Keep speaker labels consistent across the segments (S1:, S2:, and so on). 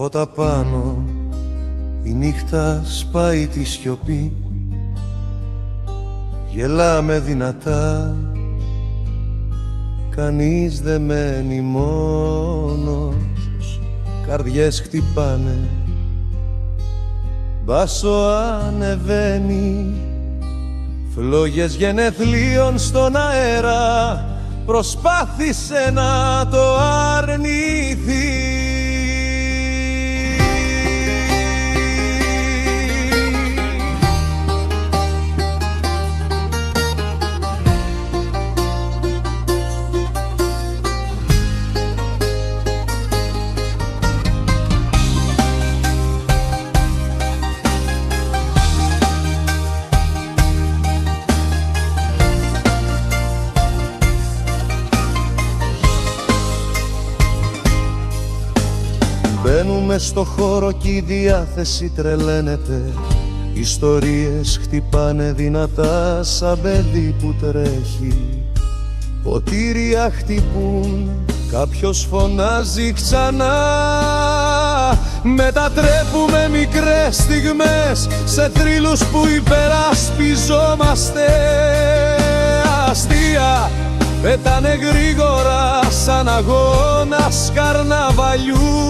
S1: Από τα πάνω η νύχτα σπάει τη σιωπή, γελάμε δυνατά, κανείς δεν μένει μόνος. Καρδιές χτυπάνε, μπάσο ανεβαίνει, φλόγες γενεθλίων στον αέρα, προσπάθησε να το αρνηθεί. Μπαίνουμε στο χώρο κι η διάθεση τρελαίνεται, ιστορίες χτυπάνε δυνατά σαν παιδί που τρέχει. Ποτήρια χτυπούν, κάποιος φωνάζει ξανά. Μετατρέπουμε μικρές στιγμές σε θρύλους που υπερασπιζόμαστε. Αστεία πέτανε γρήγορα σαν αγώνας καρναβαλιού.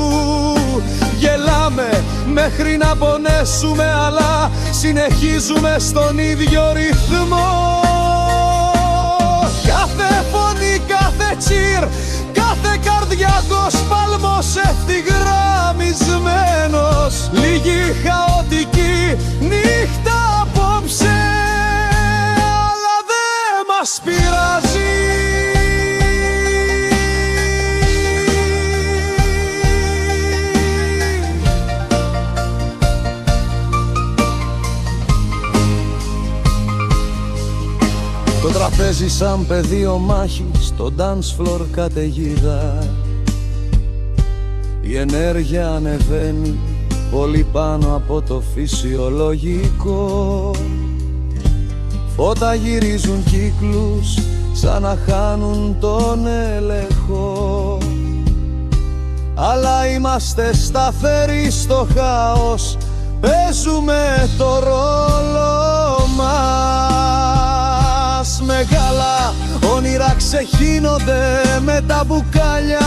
S1: Γελάμε μέχρι να πονέσουμε, αλλά συνεχίζουμε στον ίδιο ρυθμό. Κάθε φωνή, κάθε τσιρ, κάθε καρδιακός παλμός ευθυγραμμισμένος. Λίγη χαοτική νύχτα απόψε, αλλά δεν μας πειράζει. Το τραπέζι σαν πεδίο μάχης, στο dance floor καταιγίδα. Η ενέργεια ανεβαίνει πολύ πάνω από το φυσιολογικό. Φώτα γυρίζουν κύκλους σαν να χάνουν τον έλεγχο, αλλά είμαστε σταθεροί στο χάος, παίζουμε το ρόλο μας. Μεγάλα όνειρα ξεχύνονται με τα μπουκάλια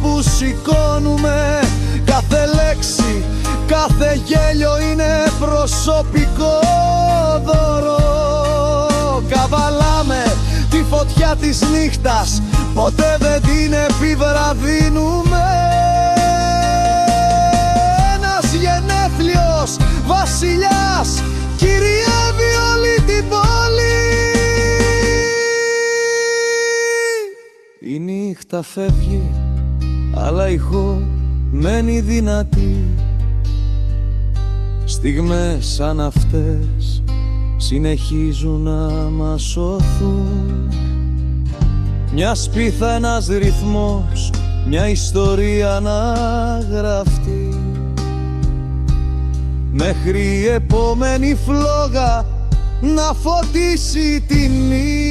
S1: που σηκώνουμε. Κάθε λέξη, κάθε γέλιο είναι προσωπικό δώρο. Καβαλάμε τη φωτιά της νύχτας, ποτέ δεν την επιβραδύνουμε. Ένας γενέθλιος βασιλιάς κυριεύει όλη την πόλη. Η νύχτα φεύγει, αλλά η ηχό μένει δυνατή. Στιγμές σαν αυτές συνεχίζουν να μας σώθουν. Μια σπίθα, ένας ρυθμός, μια ιστορία να γραφτεί, μέχρι η επόμενη φλόγα να φωτίσει τη νύχτα.